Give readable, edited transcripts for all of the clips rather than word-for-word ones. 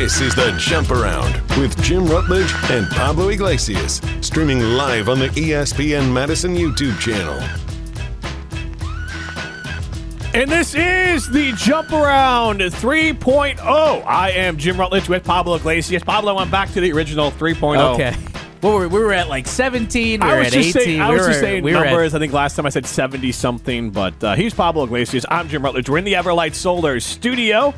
This is The Jump Around with Jim Rutledge and Pablo Iglesias, streaming live on the ESPN Madison YouTube channel. And this is The Jump Around 3.0. I am Jim Rutledge with Pablo Iglesias. Pablo went back to the original 3.0. Okay. Well, we were at like 17. We were at 18. I was just saying numbers. I think last time I said 70-something, but he's Pablo Iglesias. I'm Jim Rutledge. We're in the Everlight Solar studio.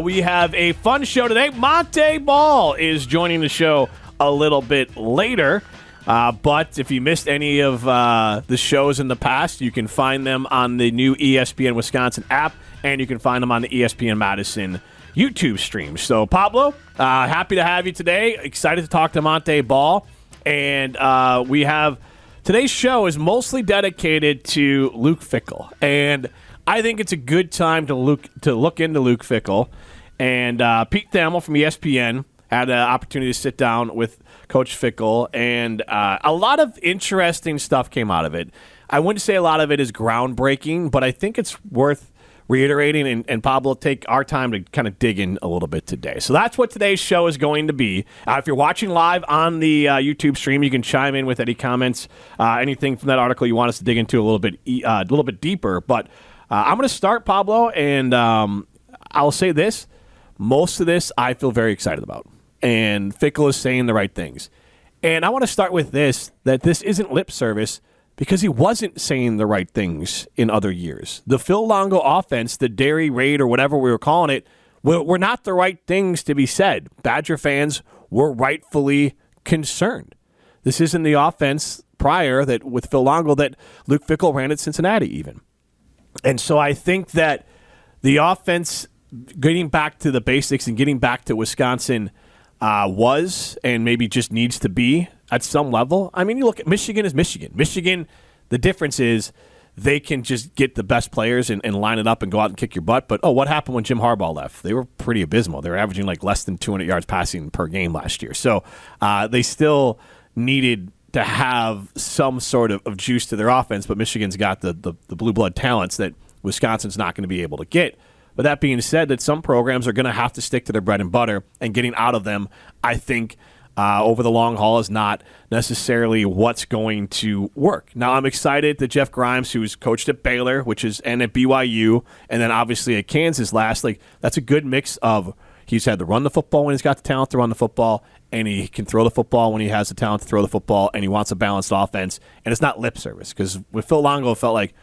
We have a fun show today. Montee Ball is joining the show a little bit later. But if you missed any of the shows in the past, you can find them on the new ESPN Wisconsin app, and you can find them on the ESPN Madison YouTube stream. So, Pablo, happy to have you today. Excited to talk to Montee Ball. And we have today's show is mostly dedicated to Luke Fickell. And I think it's a good time to look into Luke Fickell. And Pete Thamel from ESPN had an opportunity to sit down with Coach Fickell, and a lot of interesting stuff came out of it. I wouldn't say a lot of it is groundbreaking, but I think it's worth reiterating, and Pablo, take our time to kind of dig in a little bit today. So that's what today's show is going to be. If you're watching live on the YouTube stream, you can chime in with any comments, anything from that article you want us to dig into a little bit deeper. But I'm going to start, Pablo, and I'll say this. Most of this I feel very excited about. And Fickell is saying the right things. And I want to start with this, that this isn't lip service because he wasn't saying the right things in other years. The Phil Longo offense, the dairy raid or whatever we were calling it, were not the right things to be said. Badger fans were rightfully concerned. This isn't the offense prior that with Phil Longo that Luke Fickell ran at Cincinnati even. And so I think that the offense getting back to the basics and getting back to Wisconsin was and maybe just needs to be at some level. I mean, you look at Michigan is Michigan. Michigan, the difference is they can just get the best players and line it up and go out and kick your butt. But, what happened when Jim Harbaugh left? They were pretty abysmal. They were averaging like less than 200 yards passing per game last year. So they still needed to have some sort of juice to their offense, but Michigan's got the blue blood talents that Wisconsin's not going to be able to get. But that being said, that some programs are going to have to stick to their bread and butter, and getting out of them, I think, over the long haul is not necessarily what's going to work. Now, I'm excited that Jeff Grimes, who's coached at Baylor, and at BYU, and then obviously at Kansas last, that's a good mix of he's had to run the football when he's got the talent to run the football, and he can throw the football when he has the talent to throw the football, and he wants a balanced offense, and it's not lip service. Because with Phil Longo, it felt like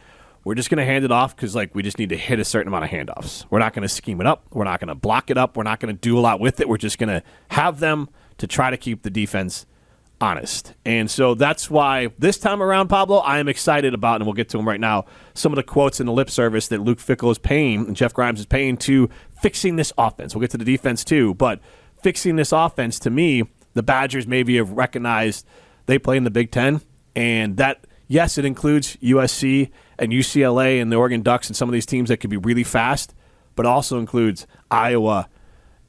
we're just going to hand it off because we just need to hit a certain amount of handoffs. We're not going to scheme it up. We're not going to block it up. We're not going to do a lot with it. We're just going to have them to try to keep the defense honest. And so that's why this time around, Pablo, I am excited about, and we'll get to them right now, some of the quotes in the lip service that Luke Fickell is paying and Jeff Grimes is paying to fixing this offense. We'll get to the defense too, but fixing this offense, to me, the Badgers maybe have recognized they play in the Big Ten, and that, yes, it includes USC and UCLA and the Oregon Ducks and some of these teams that could be really fast, but also includes Iowa,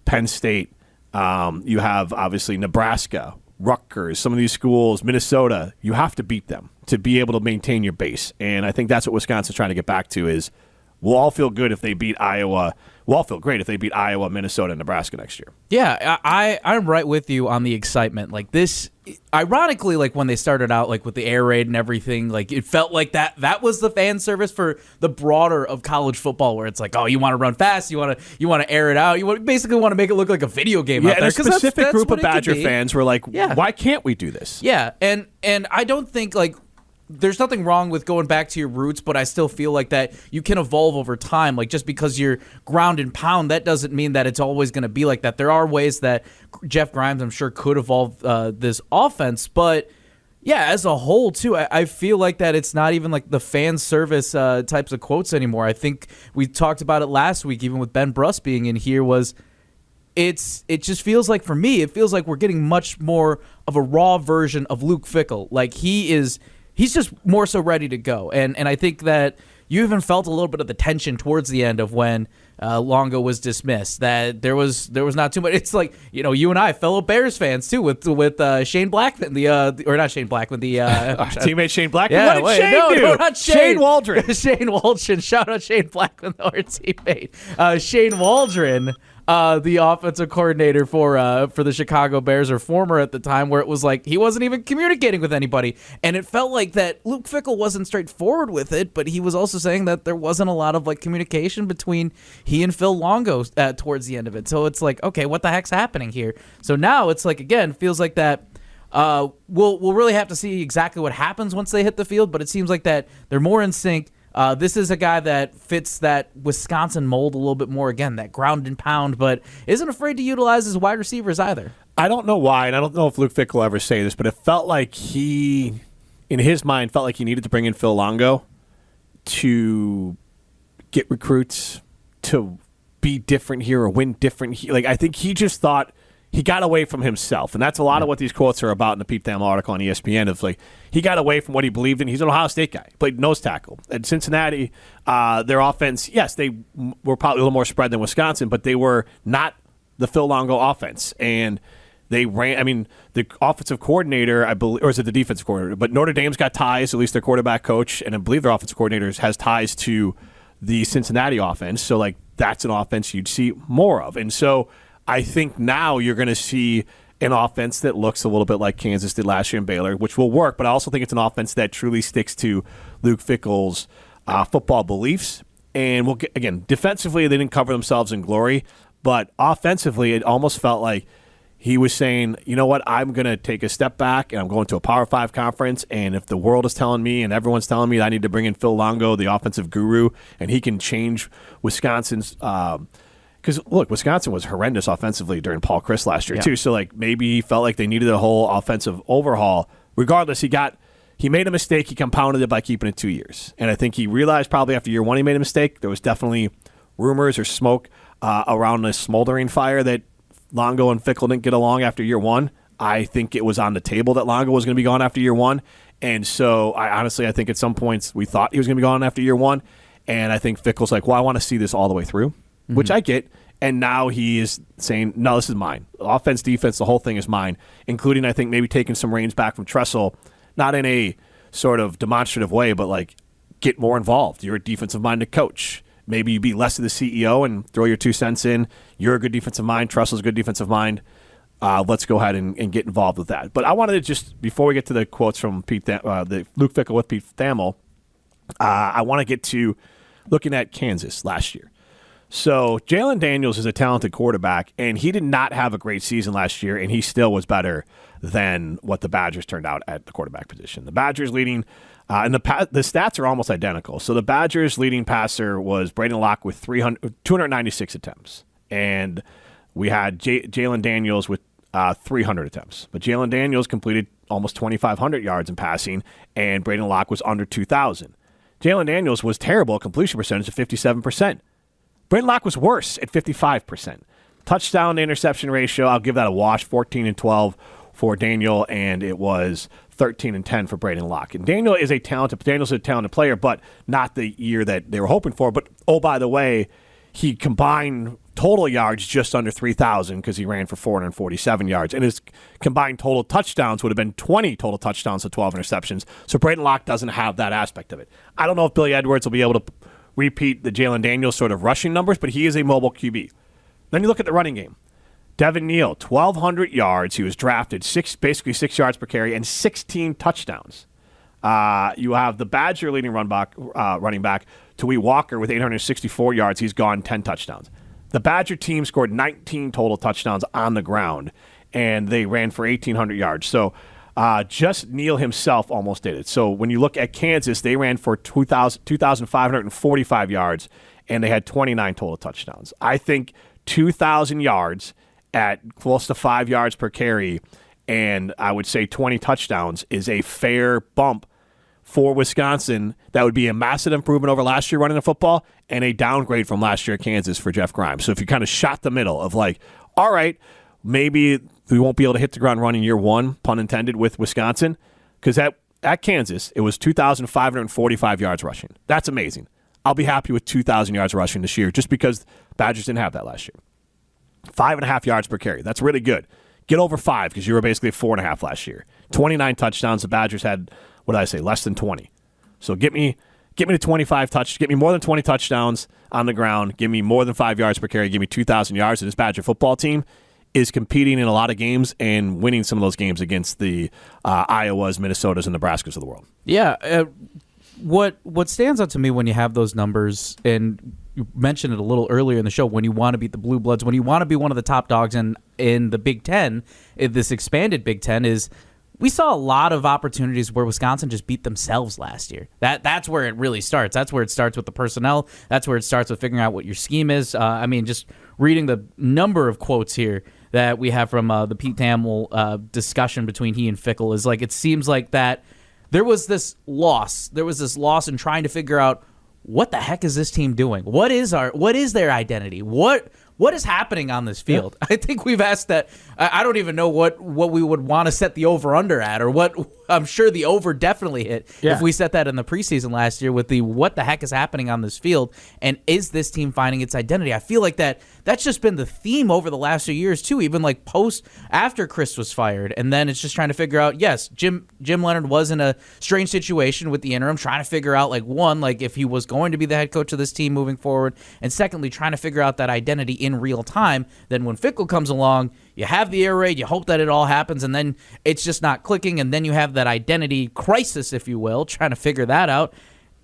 Penn State. You have, obviously, Nebraska, Rutgers, some of these schools, Minnesota. You have to beat them to be able to maintain your base. And I think that's what Wisconsin's trying to get back to is we'll all feel good if they beat Iowa. We'll all feel great if they beat Iowa, Minnesota, and Nebraska next year. Yeah, I'm right with you on the excitement. This, ironically, when they started out with the air raid and everything, it felt like that was the fan service for the broader of college football, where it's you want to run fast, you want to air it out, you basically want to make it look like a video game out there. And a specific group of Badger fans were like, why can't we do this? Yeah, and I don't think there's nothing wrong with going back to your roots, but I still feel like that you can evolve over time. Just because you're ground and pound, that doesn't mean that it's always going to be like that. There are ways that Jeff Grimes, I'm sure, could evolve this offense. But, yeah, as a whole, too, I feel like that it's not even the fan service types of quotes anymore. I think we talked about it last week, even with Ben Bruss being in here, it just feels like, for me, it feels like we're getting much more of a raw version of Luke Fickell. He's just more so ready to go. And I think that you even felt a little bit of the tension towards the end of when Longo was dismissed, that there was not too much. It's you and I, fellow Bears fans too, with Shane Blackman, or not Shane Blackman, our teammate Shane Blackman. Yeah, what did Shane do? No, not Shane. Shane Waldron. Shane Waldron. Shout out Shane Blackman, our teammate. Shane Waldron the offensive coordinator for the Chicago Bears, or former at the time, where it was like he wasn't even communicating with anybody. And it felt like that Luke Fickell wasn't straightforward with it, but he was also saying that there wasn't a lot of like communication between he and Phil Longo towards the end of it. So it's like, okay, what the heck's happening here? So now it's like, again, feels like that we'll really have to see exactly what happens once they hit the field, but it seems like that they're more in sync. This is a guy that fits that Wisconsin mold a little bit more, again, that ground and pound, but isn't afraid to utilize his wide receivers either. I don't know why, and I don't know if Luke Fickell will ever say this, but it felt like he, in his mind, felt like he needed to bring in Phil Longo to get recruits, to be different here or win different here. Like, I think he just thought he got away from himself, and that's a lot of what these quotes are about in the Pete Thamel article on ESPN. Of like, he got away from what he believed in. He's an Ohio State guy, played nose tackle at Cincinnati. Their offense, yes, they were probably a little more spread than Wisconsin, but they were not the Phil Longo offense, and they ran. I mean, the offensive coordinator, I believe, or is it the defensive coordinator? But Notre Dame's got ties, at least their quarterback coach, and I believe their offensive coordinator has ties to the Cincinnati offense. So, like, that's an offense you'd see more of, and so I think now you're going to see an offense that looks a little bit like Kansas did last year in Baylor, which will work, but I also think it's an offense that truly sticks to Luke Fickell's football beliefs. And we'll get, again, defensively, they didn't cover themselves in glory, but offensively, it almost felt like he was saying, you know what, I'm going to take a step back, and I'm going to a Power 5 conference, and if the world is telling me and everyone's telling me that I need to bring in Phil Longo, the offensive guru, and he can change Wisconsin's because, look, Wisconsin was horrendous offensively during Paul Chryst last year, too. So, like, maybe he felt like they needed a whole offensive overhaul. Regardless, he made a mistake. He compounded it by keeping it 2 years. And I think he realized probably after year one he made a mistake. There was definitely rumors or smoke around this smoldering fire that Longo and Fickell didn't get along after year one. I think it was on the table that Longo was going to be gone after year one. And so, I think at some points we thought he was going to be gone after year one. And I think Fickell's like, well, I want to see this all the way through. Which I get, and now he is saying, no, this is mine. Offense, defense, the whole thing is mine, including, I think, maybe taking some reins back from Tressel, not in a sort of demonstrative way, but, like, get more involved. You're a defensive-minded coach. Maybe you be less of the CEO and throw your 2 cents in. You're a good defensive mind. Tressel's a good defensive mind. Let's go ahead and get involved with that. But I wanted to just, before we get to the quotes from the Luke Fickell with Pete Thamel, I want to get to looking at Kansas last year. So Jalen Daniels is a talented quarterback, and he did not have a great season last year, and he still was better than what the Badgers turned out at the quarterback position. The Badgers leading, and the stats are almost identical. So the Badgers leading passer was Braden Locke with 296 attempts, and we had Jalen Daniels with 300 attempts. But Jalen Daniels completed almost 2,500 yards in passing, and Braden Locke was under 2,000. Jalen Daniels was terrible at completion percentage of 57%. Braden Locke was worse at 55%. Touchdown to interception ratio, I'll give that a wash, 14-12 for Daniel, and it was 13-10 for Braden Locke. And Daniel's a talented player, but not the year that they were hoping for. But, oh, by the way, he combined total yards just under 3,000 because he ran for 447 yards. And his combined total touchdowns would have been 20 total touchdowns to 12 interceptions. So Braden Locke doesn't have that aspect of it. I don't know if Billy Edwards will be able to repeat the Jalen Daniels sort of rushing numbers, but he is a mobile QB. Then you look at the running game. Devin Neal, 1,200 yards. He was drafted basically 6 yards per carry and 16 touchdowns. You have the Badger leading running back, Tawee Walker, with 864 yards. He's gone 10 touchdowns. The Badger team scored 19 total touchdowns on the ground, and they ran for 1,800 yards. So just Neal himself almost did it. So when you look at Kansas, they ran for 2,545 yards, and they had 29 total touchdowns. I think 2,000 yards at close to 5 yards per carry, and I would say 20 touchdowns is a fair bump for Wisconsin. That would be a massive improvement over last year running the football and a downgrade from last year at Kansas for Jeff Grimes. So if you kind of shot the middle of like, all right, maybe we won't be able to hit the ground running year one, pun intended, with Wisconsin, because at Kansas, it was 2,545 yards rushing. That's amazing. I'll be happy with 2,000 yards rushing this year just because Badgers didn't have that last year. 5.5 yards per carry. That's really good. Get over 5 because you were basically at 4.5 last year. 29 touchdowns. The Badgers had, what did I say, less than 20. So get me Get me to 25 touch. Get me more than 20 touchdowns on the ground. Give me more than 5 yards per carry. Give me 2,000 yards. And this Badger football team is competing in a lot of games and winning some of those games against the Iowas, Minnesotas, and Nebraskas of the world. Yeah. What stands out to me when you have those numbers, and you mentioned it a little earlier in the show, when you want to beat the Blue Bloods, when you want to be one of the top dogs in the Big Ten, in this expanded Big Ten, is we saw a lot of opportunities where Wisconsin just beat themselves last year. That's where it really starts. That's where it starts with the personnel. That's where it starts with figuring out what your scheme is. Just reading the number of quotes here that we have from the Pete Thamel discussion between he and Fickell is like, it seems like that there was this loss. There was this loss in trying to figure out, what the heck is this team doing? What is their identity? What is happening on this field? Yeah. I think we've asked that. I don't even know what we would want to set the over-under at, or what. I'm sure the over definitely hit if we set that in the preseason last year with the what the heck is happening on this field, and is this team finding its identity? I feel like that's just been the theme over the last few years too, even like after Chris was fired, and then it's just trying to figure out, yes, Jim Leonhard was in a strange situation with the interim, trying to figure out if he was going to be the head coach of this team moving forward, and secondly, trying to figure out that identity in real time. Then when Fickell comes along, you have the air raid, you hope that it all happens, and then it's just not clicking, and then you have that identity crisis, if you will, trying to figure that out.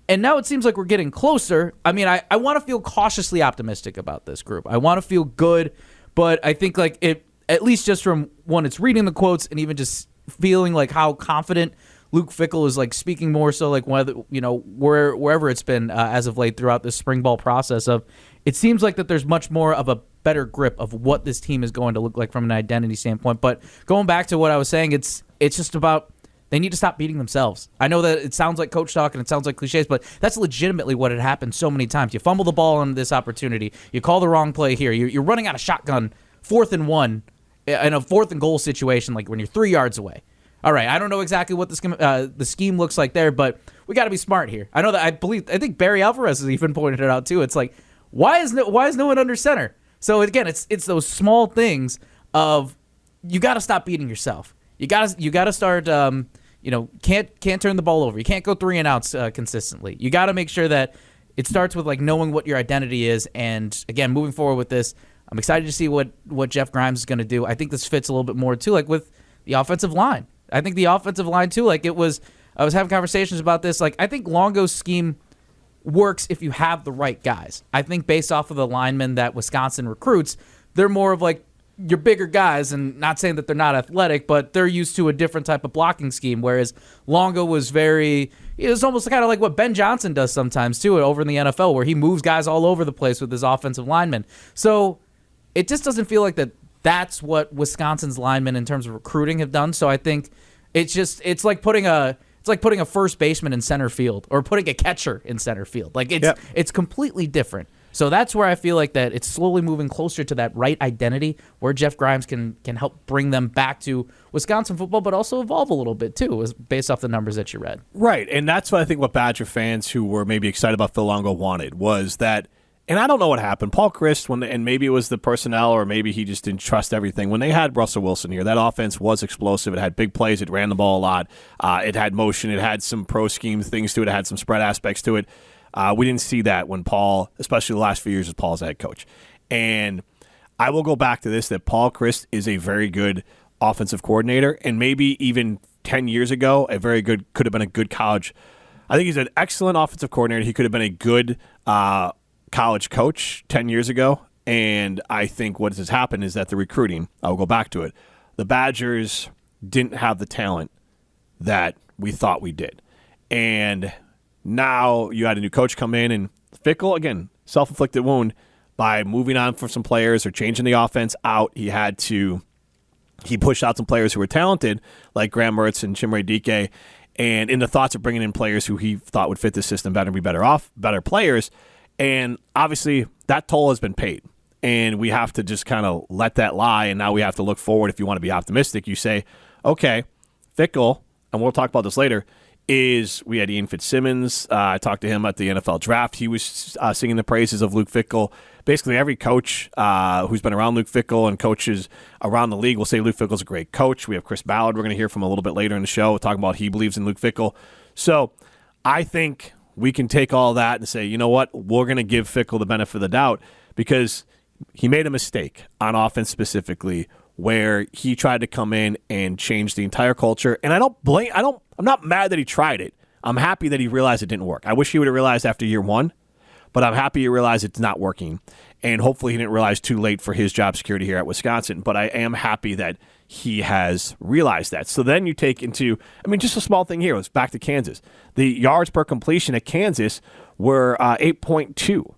And now it seems like we're getting closer. I mean, I want to feel cautiously optimistic about this group. I want to feel good, but I think at least just from when it's reading the quotes and even just feeling like how confident Luke Fickell is speaking more so whether, wherever it's been as of late throughout this spring ball process it seems like that there's much more of a better grip of what this team is going to look like from an identity standpoint. But going back to what I was saying, it's just about they need to stop beating themselves. I know that it sounds like coach talk and it sounds like cliches, but that's legitimately what had happened so many times. You fumble the ball on this opportunity. You call the wrong play here. You're running out of shotgun, 4th and 1, in a 4th and goal situation, like when you're 3 yards away. All right, I don't know exactly what the scheme looks like there, but we got to be smart here. I know that I think Barry Alvarez has even pointed it out too. It's like, why is no one under center? So again, it's those small things of you got to stop beating yourself. You got to start. Can't turn the ball over. You can't go 3 and outs consistently. You got to make sure that it starts with knowing what your identity is. And again, moving forward with this, I'm excited to see what Jeff Grimes is going to do. I think this fits a little bit more too, with the offensive line. I think the offensive line too. I was having conversations about this. I think Longo's scheme works if you have the right guys. I think based off of the linemen that Wisconsin recruits, they're more of your bigger guys, and not saying that they're not athletic, but they're used to a different type of blocking scheme, whereas Longo was almost kind of like what Ben Johnson does sometimes too over in the NFL, where he moves guys all over the place with his offensive linemen. So it just doesn't feel like that's what Wisconsin's linemen in terms of recruiting have done. So I think it's like putting a first baseman in center field or putting a catcher in center field. It's completely different. So that's where I feel like that it's slowly moving closer to that right identity where Jeff Grimes can help bring them back to Wisconsin football, but also evolve a little bit too, based off the numbers that you read. Right, and that's what I think what Badger fans who were maybe excited about Phil Longo wanted was that, and I don't know what happened. Paul Chryst, and maybe it was the personnel or maybe he just didn't trust everything. When they had Russell Wilson here, that offense was explosive. It had big plays. It ran the ball a lot. It had motion. It had some pro scheme things to it. It had some spread aspects to it. We didn't see that when Paul, especially the last few years as Paul's head coach. And I will go back to this, that Paul Chryst is a very good offensive coordinator, and maybe even 10 years ago, could have been a good college. I think he's an excellent offensive coordinator. He could have been a good college coach 10 years ago. And I think what has happened is that the recruiting, I'll go back to it, the Badgers didn't have the talent that we thought we did. And now you had a new coach come in, and Fickell, again, self-inflicted wound by moving on for some players or changing the offense out. He pushed out some players who were talented, like Graham Mertz and Chimere Dike, and in the thoughts of bringing in players who he thought would fit the system better and be better players. And obviously that toll has been paid, and we have to just kind of let that lie, and now we have to look forward. If you want to be optimistic, you say, okay, Fickell, and we'll talk about this later, we had Ian Fitzsimmons. I talked to him at the NFL draft. He was singing the praises of Luke Fickell. Basically, every coach who's been around Luke Fickell and coaches around the league will say Luke Fickell's a great coach. We have Chris Ballard we're going to hear from a little bit later in the show talking about he believes in Luke Fickell. So I think we can take all that and say, you know what, we're going to give Fickell the benefit of the doubt because he made a mistake on offense specifically where he tried to come in and change the entire culture. And I'm not mad that he tried it. I'm happy that he realized it didn't work. I wish he would have realized after year one, but I'm happy he realized it's not working. And hopefully he didn't realize too late for his job security here at Wisconsin. But I am happy that he has realized that. So then you take into, just a small thing here. Let's back to Kansas. The yards per completion at Kansas were 8.2.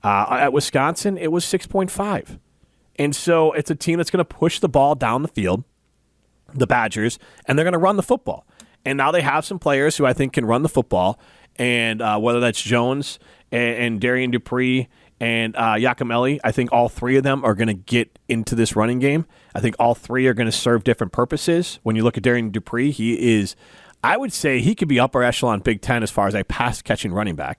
At Wisconsin, it was 6.5. And so it's a team that's going to push the ball down the field, the Badgers, and they're going to run the football. And now they have some players who I think can run the football, and whether that's Jones and Darian Dupree and Yakimelli, I think all three of them are going to get into this running game. I think all three are going to serve different purposes. When you look at Darian Dupree, he is, I would say he could be upper echelon Big Ten as far as a pass-catching running back.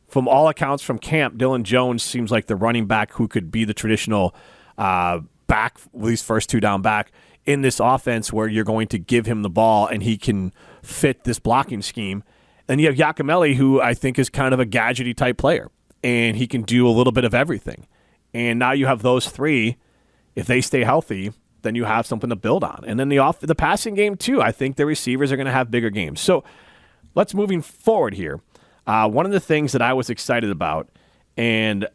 From all accounts from camp, Dylan Jones seems like the running back who could be the traditional back, at least first two down back, in this offense where you're going to give him the ball and he can fit this blocking scheme. Then you have Yakimelli, who I think is kind of a gadgety type player, and he can do a little bit of everything. And now you have those three. If they stay healthy, then you have something to build on. And then the passing game too. I think the receivers are going to have bigger games. So let's moving forward here. One of the things that I was excited about, and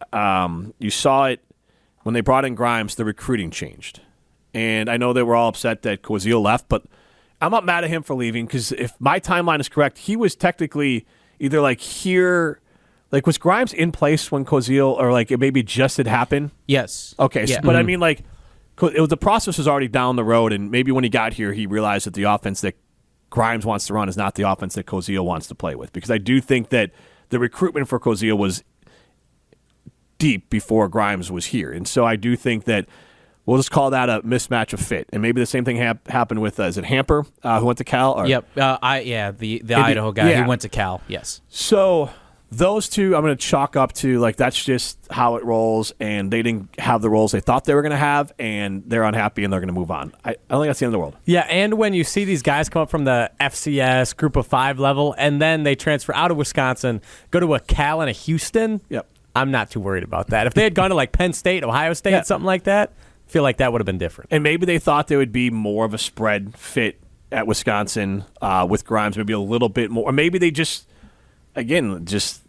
you saw it when they brought in Grimes, the recruiting changed. And I know they were all upset that Koziel left, but I'm not mad at him for leaving because if my timeline is correct, he was technically either here, was Grimes in place when Koziel, or it maybe just had happened? Yes. Okay, yeah. But the process was already down the road, and maybe when he got here, he realized that the offense that Grimes wants to run is not the offense that Koziel wants to play with, because I do think that the recruitment for Koziel was deep before Grimes was here. And so I do think that we'll just call that a mismatch of fit. And maybe the same thing happened with, is it Hamper, who went to Cal? Or? Yep. The Idaho guy who went to Cal, yes. So those two I'm going to chalk up to, that's just how it rolls, and they didn't have the roles they thought they were going to have, and they're unhappy, and they're going to move on. I don't think that's the end of the world. Yeah, and when you see these guys come up from the FCS Group of 5 level, and then they transfer out of Wisconsin, go to a Cal and a Houston, yep. I'm not too worried about that. If they had gone to Penn State, Ohio State, something like that, I feel like that would have been different. And maybe they thought there would be more of a spread fit at Wisconsin with Grimes, maybe a little bit more. Or maybe they just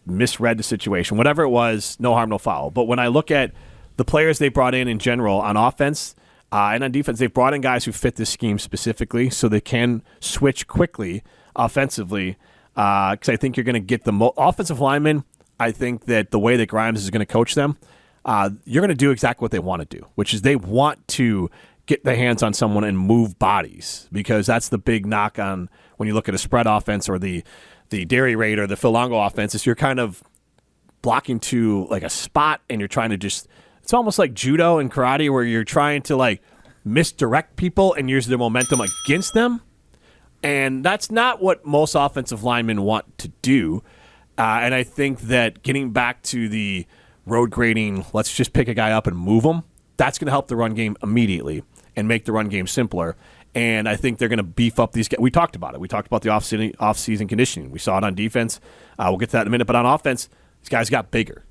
misread the situation. Whatever it was, no harm, no foul. But when I look at the players they brought in general on offense and on defense, they've brought in guys who fit this scheme specifically so they can switch quickly offensively, because I think you're going to get the offensive linemen. I think that the way that Grimes is going to coach them, you're going to do exactly what they want to do, which is they want to get their hands on someone and move bodies, because that's the big knock on when you look at a spread offense or the Dairy Raid or the Phil Longo offense, is you're kind of blocking to a spot, and you're trying to it's almost like judo and karate where you're trying to misdirect people and use their momentum against them. And that's not what most offensive linemen want to do. And I think that getting back to the road grading, let's just pick a guy up and move him, that's going to help the run game immediately and make the run game simpler. And I think they're going to beef up these guys. We talked about it. We talked about the off-season conditioning. We saw it on defense. We'll get to that in a minute. But on offense, these guys got bigger.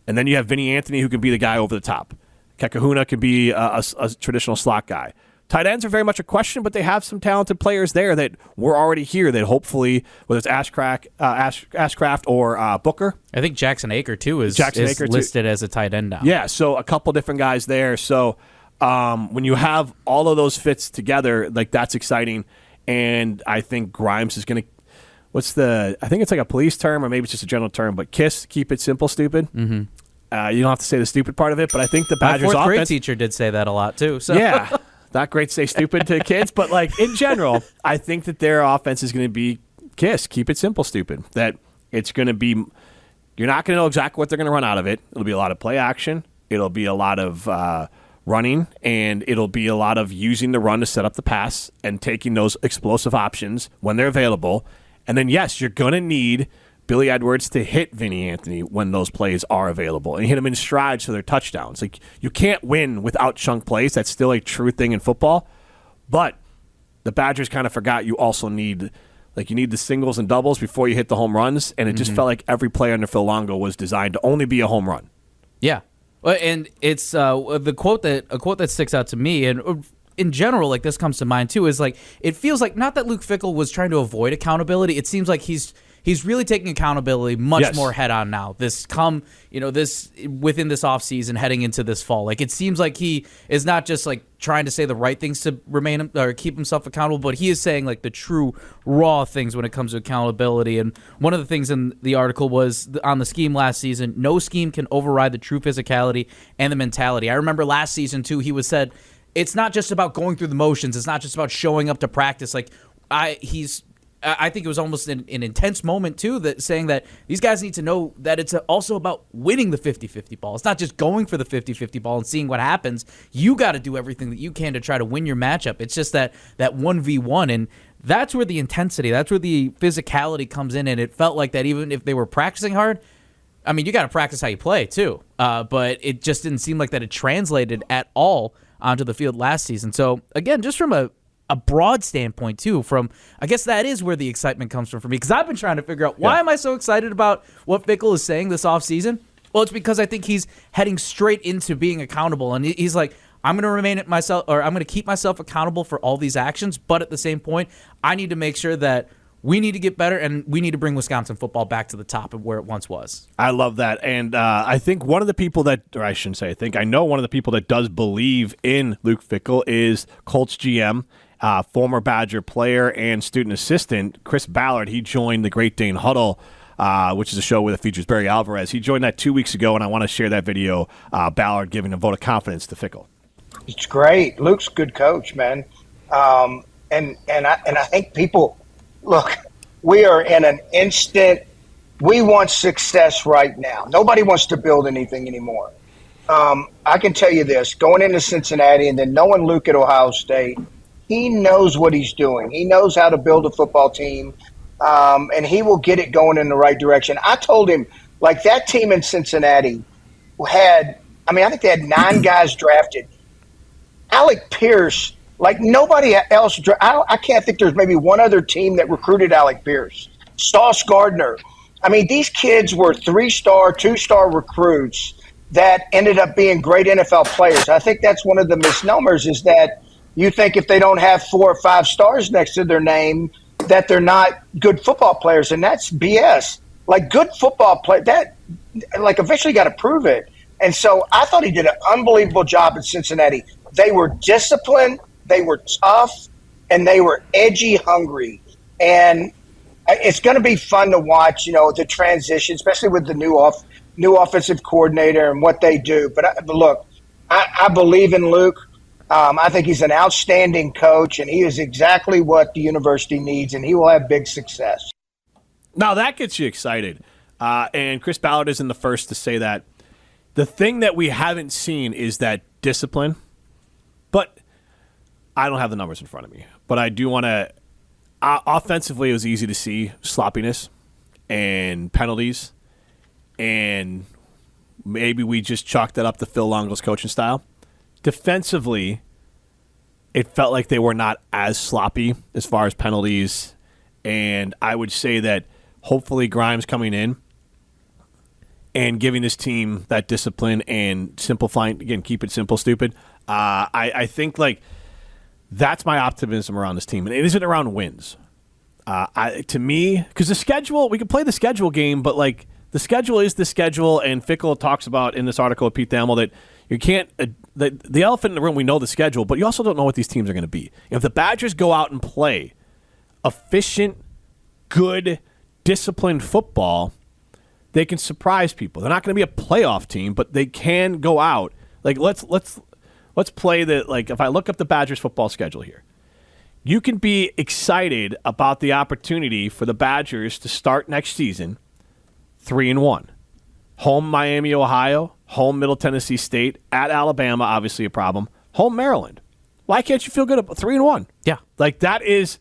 And then you have Vinny Anthony, who can be the guy over the top. Kekahuna can be a traditional slot guy. Tight ends are very much a question, but they have some talented players there that were already here that hopefully, whether it's Ashcraft or Booker. I think Jackson Aker, too, is listed as a tight end now. Yeah, so a couple different guys there. So when you have all of those fits together, that's exciting. And I think Grimes is going to, I think it's a police term, or maybe it's just a general term, but KISS, keep it simple, stupid. Mm-hmm. You don't have to say the stupid part of it, but I think the Badgers' offense. My fourth grade teacher did say that a lot, too. So. Yeah. Not great to say stupid to kids, but in general, I think that their offense is going to be KISS, keep it simple, stupid. That it's going to be, you're not going to know exactly what they're going to run out of it. It'll be a lot of play action. It'll be a lot of running, and it'll be a lot of using the run to set up the pass and taking those explosive options when they're available. And then, yes, you're going to need Billy Edwards to hit Vinny Anthony when those plays are available and hit them in stride so they're touchdowns. You can't win without chunk plays. That's still a true thing in football. But the Badgers kind of forgot you also need Like you need the singles and doubles before you hit the home runs, and it just felt like every play under Phil Longo was designed to only be a home run. Yeah, and it's a quote that sticks out to me, and in general, like this comes to mind too, is like it feels like not that Luke Fickell was trying to avoid accountability. It seems like he's really taking accountability much more head on now. This within this offseason heading into this fall. Like it seems like he is not just like trying to say the right things to remain or keep himself accountable, but he is saying like the true raw things when it comes to accountability. And one of the things in the article was on the scheme last season, no scheme can override the true physicality and the mentality. I remember last season too, he was said, it's not just about going through the motions. It's not just about showing up to practice. Like I think it was almost an intense moment, too, that saying that these guys need to know that it's also about winning the 50-50 ball. It's not just going for the 50-50 ball and seeing what happens. You got to do everything that you can to try to win your matchup. It's just that 1v1, and that's where the intensity, that's where the physicality comes in, and it felt like that even if they were practicing hard, I mean, you got to practice how you play, too. But it just didn't seem like that it translated at all onto the field last season. So, again, just from a broad standpoint, too, from I guess that is where the excitement comes from for me, because I've been trying to figure out why am I so excited about what Fickell is saying this offseason? Well, it's because I think he's heading straight into being accountable, and he's like, I'm going to remain at myself, or I'm going to keep myself accountable for all these actions, but at the same point, I need to make sure that we need to get better, and we need to bring Wisconsin football back to the top of where it once was. I love that. And I think one of the people that, or I shouldn't say I think, I know one of the people that does believe in Luke Fickell is Colts GM, former Badger player and student assistant, Chris Ballard. He joined the Great Dane Huddle, which is a show that features Barry Alvarez. He joined that 2 weeks ago, and I want to share that video, Ballard giving a vote of confidence to Fickell. It's great. Luke's a good coach, man. And I think people – look, we are in an instant – we want success right now. Nobody wants to build anything anymore. I can tell you this. Going into Cincinnati and then knowing Luke at Ohio State, he knows what he's doing. He knows how to build a football team, and he will get it going in the right direction. I told him, like, that team in Cincinnati had – I think they had 9 guys drafted. Alec Pierce – like nobody else, I can't think there's maybe one other team that recruited Alec Pierce. Sauce Gardner. I mean, these kids were 3-star, 2-star recruits that ended up being great NFL players. I think that's one of the misnomers is that you think if they don't have 4 or 5 stars next to their name that they're not good football players, and that's BS. Like good football play, that like eventually got to prove it. And so I thought he did an unbelievable job at Cincinnati. They were disciplined. They were tough, and they were edgy hungry. And it's going to be fun to watch, the transition, especially with the new offensive coordinator and what they do. But look, I believe in Luke. I think he's an outstanding coach, and he is exactly what the university needs, and he will have big success. Now, that gets you excited. And Chris Ballard isn't the first to say that. The thing that we haven't seen is that discipline. But I don't have the numbers in front of me, but I do want to offensively, it was easy to see sloppiness and penalties, and maybe we just chalked that up to Phil Longo's coaching style. Defensively, it felt like they were not as sloppy as far as penalties, and I would say that hopefully Grimes coming in and giving this team that discipline and simplifying, again, keep it simple, stupid. I think, like, that's my optimism around this team, and it isn't around wins. To me, because the schedule, we can play the schedule game, but like the schedule is the schedule, and Fickell talks about in this article with Pete Thamel that you can't. The elephant in the room, we know the schedule, but you also don't know what these teams are going to be. If the Badgers go out and play efficient, good, disciplined football, they can surprise people. They're not going to be a playoff team, but they can go out. Like let's play the, like, if I look up the Badgers football schedule here, you can be excited about the opportunity for the Badgers to start next season 3-1. Home Miami, Ohio, home Middle Tennessee State, at Alabama, obviously a problem, home Maryland. Why can't you feel good about 3-1? Yeah. Like that is,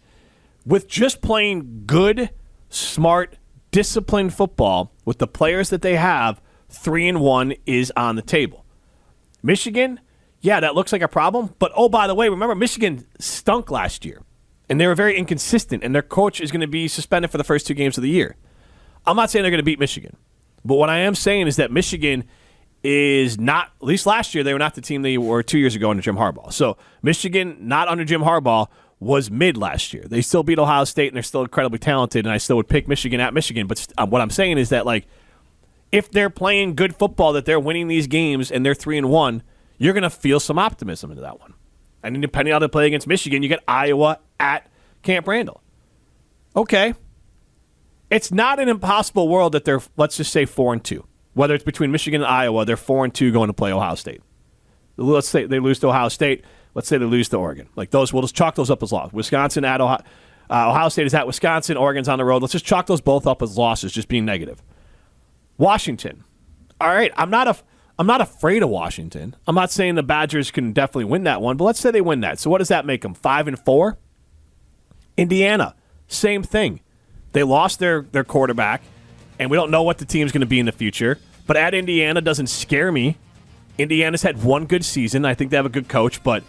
with just playing good, smart, disciplined football with the players that they have, 3-1 is on the table. Michigan, yeah, that looks like a problem. But, oh, by the way, remember, Michigan stunk last year. And they were very inconsistent, and their coach is going to be suspended for the first 2 games of the year. I'm not saying they're going to beat Michigan. But what I am saying is that Michigan is not, at least last year, they were not the team they were 2 years ago under Jim Harbaugh. So Michigan, not under Jim Harbaugh, was mid last year. They still beat Ohio State, and they're still incredibly talented, and I still would pick Michigan at Michigan. But what I'm saying is that, like, if they're playing good football, that they're winning these games, and they're 3-1, you're going to feel some optimism into that one. And then depending on how they play against Michigan, you get Iowa at Camp Randall. Okay. It's not an impossible world that they're, let's just say, 4-2. Whether it's between Michigan and Iowa, they're 4-2 going to play Ohio State. Let's say they lose to Ohio State. Let's say they lose to Oregon. Like those, we'll just chalk those up as losses. Wisconsin at Ohio State is at Wisconsin. Oregon's on the road. Let's just chalk those both up as losses, just being negative. Washington. All right, I'm not afraid of Washington. I'm not saying the Badgers can definitely win that one, but let's say they win that. So what does that make them? 5-4. Indiana, same thing. They lost their quarterback, and we don't know what the team's going to be in the future. But at Indiana doesn't scare me. Indiana's had one good season. I think they have a good coach, but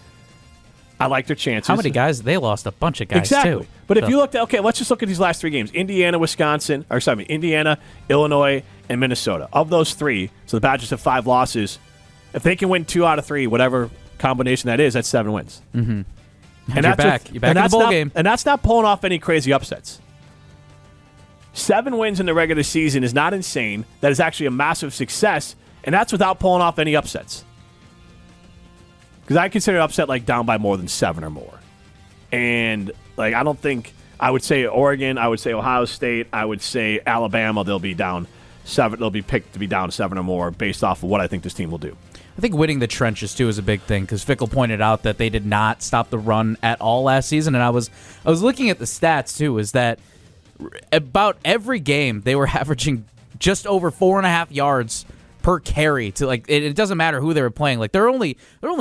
I like their chances. How many guys? They lost a bunch of guys, exactly. too. But if you looked at, okay, let's just look at these last 3 games. Indiana, Illinois, and Minnesota. Of those 3, so the Badgers have 5 losses. If they can win 2 out of 3, whatever combination that is, that's 7 wins. Mm-hmm. And you're back. You're back in the bowl game. And that's not pulling off any crazy upsets. 7 wins in the regular season is not insane. That is actually a massive success, and that's without pulling off any upsets. Because I consider an upset like down by more than 7 or more. And like I don't think I would say Oregon, I would say Ohio State, I would say Alabama, they'll be down 7. They'll be picked to be down 7 or more based off of what I think this team will do. I think winning the trenches, too, is a big thing because Fickell pointed out that they did not stop the run at all last season. And I was looking at the stats, too, is that about every game they were averaging just over 4.5 yards per carry. To like it doesn't matter who they were playing. Like there are only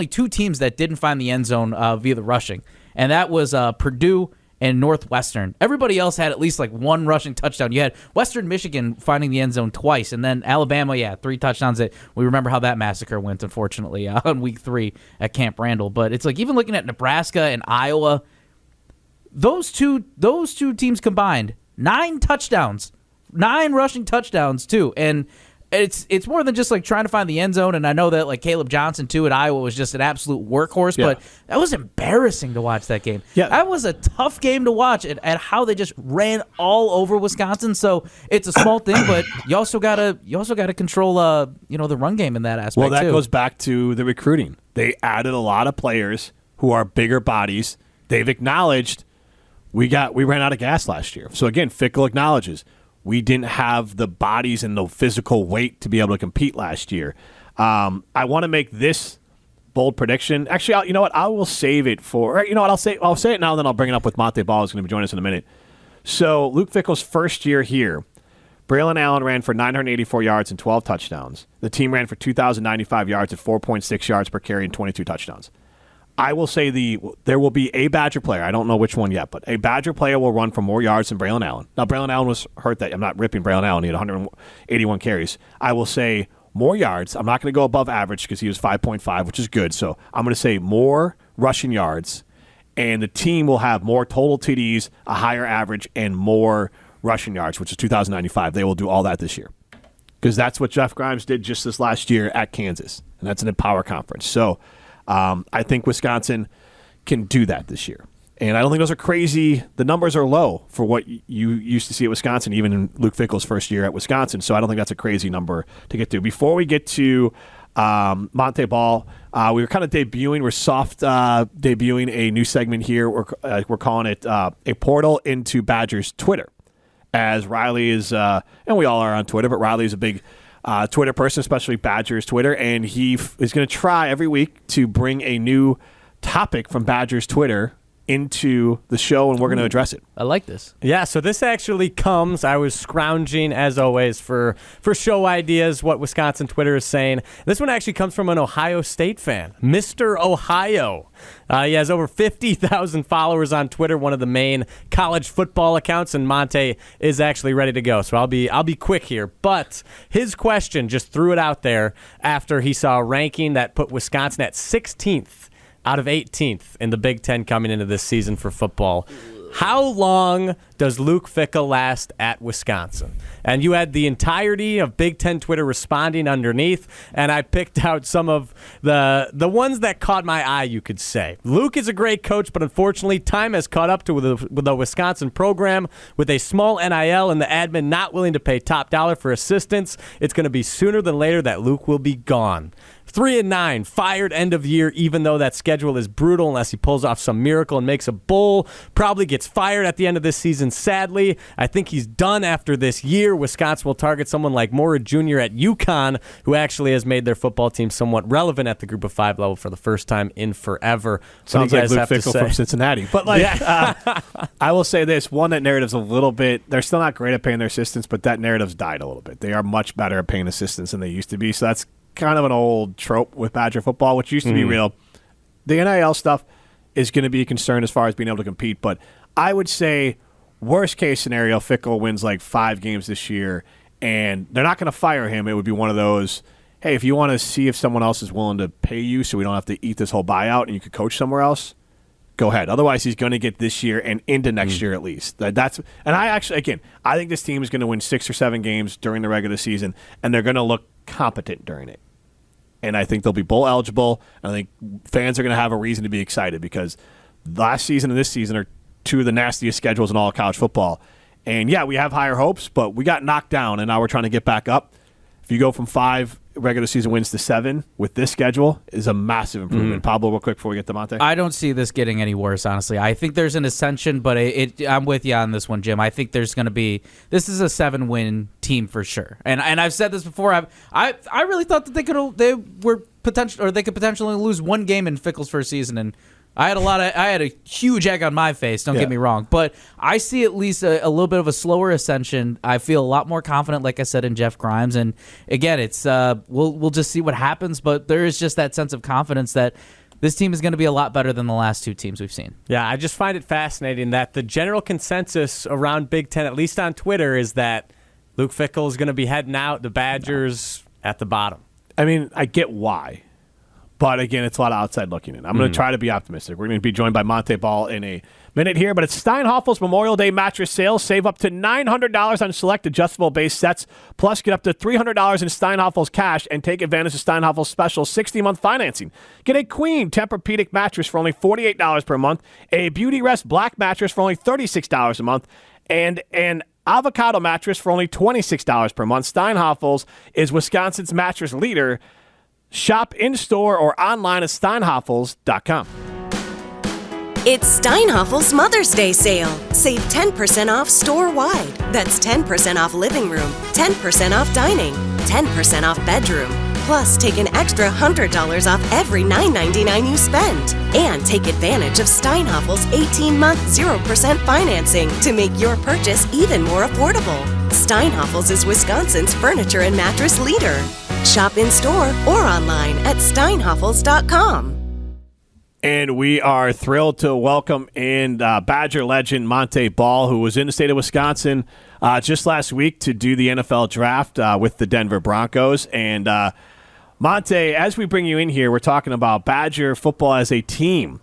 2 teams that didn't find the end zone via the rushing, and that was Purdue and Northwestern. Everybody else had at least like 1 rushing touchdown. You had Western Michigan finding the end zone twice, and then Alabama, 3 touchdowns. That we remember how that massacre went, unfortunately, on week 3 at Camp Randall. But it's like even looking at Nebraska and Iowa, those two teams combined 9 touchdowns, 9 rushing touchdowns too, and it's more than just like trying to find the end zone. And I know that like Caleb Johnson too at Iowa was just an absolute workhorse, but that was embarrassing to watch that game. Yeah, that was a tough game to watch at how they just ran all over Wisconsin. So it's a small thing, but you also gotta control the run game in that aspect. Well, that too. goes back to the recruiting. They added a lot of players who are bigger bodies. They've acknowledged we ran out of gas last year. So again, Fickell acknowledges we didn't have the bodies and the physical weight to be able to compete last year. I want to make this bold prediction. Actually, you know what? I will save it for. You know what? I'll say it now. Then I'll bring it up with Montee Ball, who's going to be joining us in a minute. So Luke Fickell's first year here, Braylon Allen ran for 984 yards and 12 touchdowns. The team ran for 2,095 yards at 4.6 yards per carry and 22 touchdowns. I will say there will be a Badger player. I don't know which one yet, but a Badger player will run for more yards than Braylon Allen. Now, Braylon Allen was hurt. That I'm not ripping Braylon Allen. He had 181 carries. I will say more yards. I'm not going to go above average because he was 5.5, which is good. So I'm going to say more rushing yards, and the team will have more total TDs, a higher average, and more rushing yards, which is 2,095. They will do all that this year because that's what Jeff Grimes did just this last year at Kansas, and that's in a power conference. So I think Wisconsin can do that this year. And I don't think those are crazy. The numbers are low for what you used to see at Wisconsin, even in Luke Fickell's first year at Wisconsin. So I don't think that's a crazy number to get to. Before we get to Montee Ball, we were kind of debuting. We're soft debuting a new segment here. We're calling it a portal into Badgers Twitter. As Riley is, and we all are on Twitter, but Riley is a big Twitter person, especially Badgers Twitter, and he is going to try every week to bring a new topic from Badgers Twitter into the show, and we're going to address it. I like this. Yeah, so this actually comes, I was scrounging, as always, for show ideas, what Wisconsin Twitter is saying. This one actually comes from an Ohio State fan, Mr. Ohio. He has over 50,000 followers on Twitter, one of the main college football accounts, and Montee is actually ready to go. So I'll be quick here. But his question just threw it out there after he saw a ranking that put Wisconsin at 16th out of 18th in the Big Ten coming into this season for football. How long does Luke Fickell last at Wisconsin? And you had the entirety of Big Ten Twitter responding underneath, and I picked out some of the ones that caught my eye, you could say. Luke is a great coach, but unfortunately time has caught up to the Wisconsin program with a small NIL and the admin not willing to pay top dollar for assistants. It's going to be sooner than later that Luke will be gone. 3-9, fired end of year, even though that schedule is brutal unless he pulls off some miracle and makes a bowl. Probably gets fired at the end of this season, sadly. I think he's done after this year. Wisconsin will target someone like Mora Jr. at UConn, who actually has made their football team somewhat relevant at the Group of 5 level for the first time in forever. Sounds like Luke Fickell from Cincinnati. But I will say this, one, that narrative's a little bit, they're still not great at paying their assistants, but that narrative's died a little bit. They are much better at paying assistants than they used to be, so that's kind of an old trope with Badger football, which used to be real. The NIL stuff is going to be a concern as far as being able to compete, but I would say worst case scenario, Fickell wins like 5 games this year, and they're not going to fire him. It would be one of those, hey, if you want to see if someone else is willing to pay you so we don't have to eat this whole buyout and you could coach somewhere else, go ahead. Otherwise, he's going to get this year and into next year at least. And I actually, again, I think this team is going to win 6 or 7 games during the regular season, and they're going to look competent during it. And I think they'll be bowl eligible. I think fans are going to have a reason to be excited because last season and this season are 2 of the nastiest schedules in all of college football. And, yeah, we have higher hopes, but we got knocked down, and now we're trying to get back up. If you go from 5 regular season wins to 7 with this schedule is a massive improvement. Pablo, real quick before we get to Montee. I don't see this getting any worse, honestly. I think there's an ascension, but I'm with you on this one, Jim. I think there's going to be – this is a 7-win team for sure. And I've said this before. I really thought that they could potentially lose 1 game in Fickell's first season, and I had a huge egg on my face. Don't get me wrong, but I see at least a little bit of a slower ascension. I feel a lot more confident, like I said, in Jeff Grimes. And again, it's we'll just see what happens. But there is just that sense of confidence that this team is going to be a lot better than the last 2 teams we've seen. Yeah, I just find it fascinating that the general consensus around Big Ten, at least on Twitter, is that Luke Fickell is going to be heading out. The Badgers at the bottom. I mean, I get why. But, again, it's a lot of outside looking in. I'm going to try to be optimistic. We're going to be joined by Montee Ball in a minute here. But it's Steinhaffel's Memorial Day mattress sale. Save up to $900 on select adjustable base sets. Plus, get up to $300 in Steinhaffel's cash and take advantage of Steinhaffel's special 60-month financing. Get a Queen Tempur-Pedic mattress for only $48 per month, a Beauty Rest Black mattress for only $36 a month, and an avocado mattress for only $26 per month. Steinhaffel's is Wisconsin's mattress leader. Shop in-store or online at steinhaffels.com. It's Steinhaffel's Mother's Day sale. Save 10% off store-wide. That's 10% off living room, 10% off dining, 10% off bedroom. Plus, take an extra $100 off every $9.99 you spend. And take advantage of Steinhaffel's 18-month 0% financing to make your purchase even more affordable. Steinhaffel's is Wisconsin's furniture and mattress leader. Shop in-store or online at steinhaffels.com. And we are thrilled to welcome in Badger legend Montee Ball, who was in the state of Wisconsin just last week to do the NFL draft with the Denver Broncos. And Montee, as we bring you in here, we're talking about Badger football as a team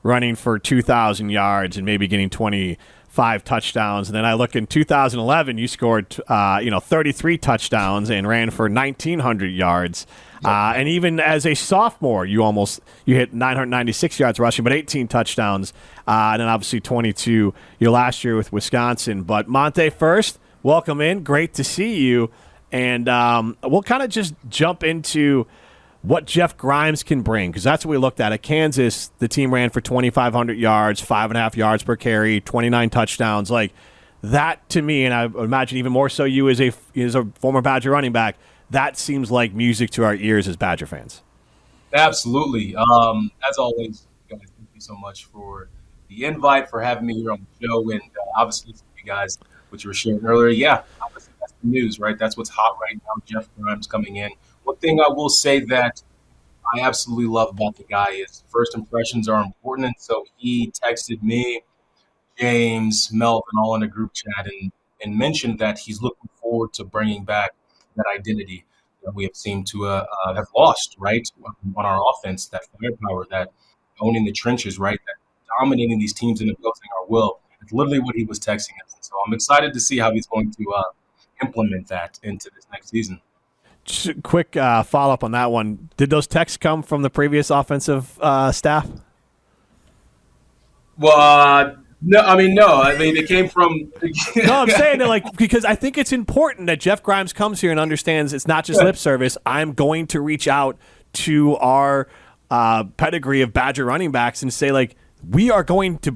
running for 2,000 yards and maybe getting 25 touchdowns. And then I look in 2011, you scored 33 touchdowns and ran for 1,900 yards. And even as a sophomore, you hit 996 yards rushing, but 18 touchdowns. And then obviously 22 your last year with Wisconsin. But Montee, first, welcome in. Great to see you. And we'll kind of just jump into what Jeff Grimes can bring, because that's what we looked at. At Kansas, the team ran for 2,500 yards, 5.5 yards per carry, 29 touchdowns. Like that to me, and I imagine even more so you as a former Badger running back, that seems like music to our ears as Badger fans. Absolutely. As always, guys, thank you so much for the invite, for having me here on the show, and obviously, you guys, what you were sharing earlier. Yeah, obviously that's the news, right? That's what's hot right now. Jeff Grimes coming in. One thing I will say that I absolutely love about the guy is first impressions are important. And so he texted me, James, Melvin, all in a group chat and mentioned that he's looking forward to bringing back that identity that we have seemed to have lost, right, on our offense, that firepower that owning the trenches, right? That dominating these teams and imposing our will. It's literally what he was texting us. And so I'm excited to see how he's going to implement that into this next season. Just a quick follow-up on that one. Did those texts come from the previous offensive staff? Well, no. I mean, they came from. No, I'm saying that because I think it's important that Jeff Grimes comes here and understands it's not just lip service. I'm going to reach out to our pedigree of Badger running backs and say, we are going to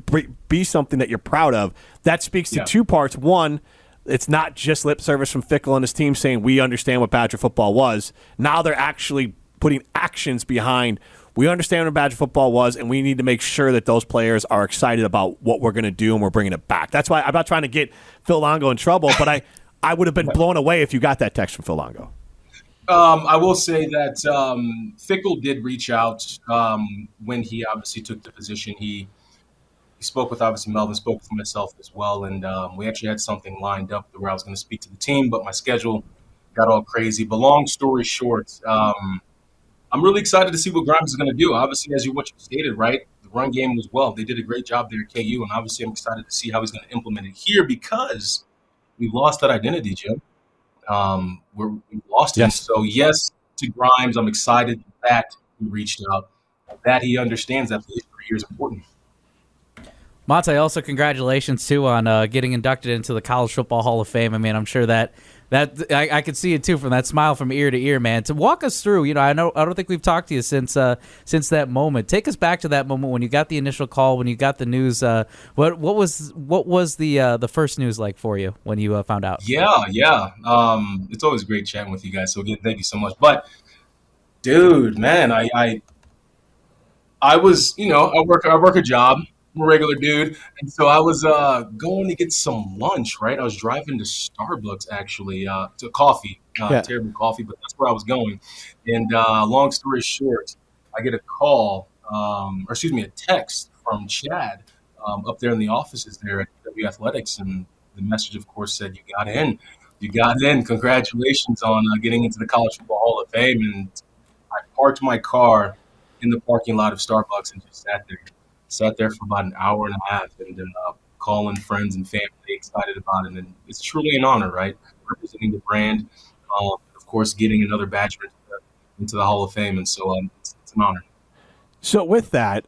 be something that you're proud of. That speaks to two parts. One, it's not just lip service from Fickell and his team saying we understand what Badger football was. Now they're actually putting actions behind. We understand what Badger football was, and we need to make sure that those players are excited about what we're going to do, and we're bringing it back. That's why I'm not trying to get Phil Longo in trouble, but I would have been blown away if you got that text from Phil Longo. I will say that Fickell did reach out when he obviously took the position. He spoke with, obviously, Melvin, spoke with myself as well, and we actually had something lined up where I was going to speak to the team, but my schedule got all crazy. But long story short, I'm really excited to see what Grimes is going to do. Obviously, as what you stated, right, the run game was well. They did a great job there at KU, and obviously I'm excited to see how he's going to implement it here because we lost that identity, Jim. We lost him. Yes. So, yes, to Grimes, I'm excited that he reached out, that he understands that the history here is important. Montee, also congratulations, too, on getting inducted into the College Football Hall of Fame. I mean, I'm sure that I could see it, too, from that smile from ear to ear, man. To walk us through, I don't think we've talked to you since that moment. Take us back to that moment when you got the initial call, when you got the news. What was the first news like for you when you found out? Yeah. It's always great chatting with you guys. So, again, thank you so much. But, dude, man, I was, I work a job. I'm a regular dude, and so I was going to get some lunch, right? I was driving to Starbucks, actually, to coffee, terrible coffee, but that's where I was going. And long story short, I get a call, a text from Chad up there in the offices there at W Athletics, and the message, of course, said, you got in, congratulations on getting into the College Football Hall of Fame. And I parked my car in the parking lot of Starbucks and just sat there for about an hour and a half, and then calling friends and family, excited about it. And it's truly an honor, right? Representing the brand, of course, getting another Badger into the Hall of Fame. And so it's an honor. So with that,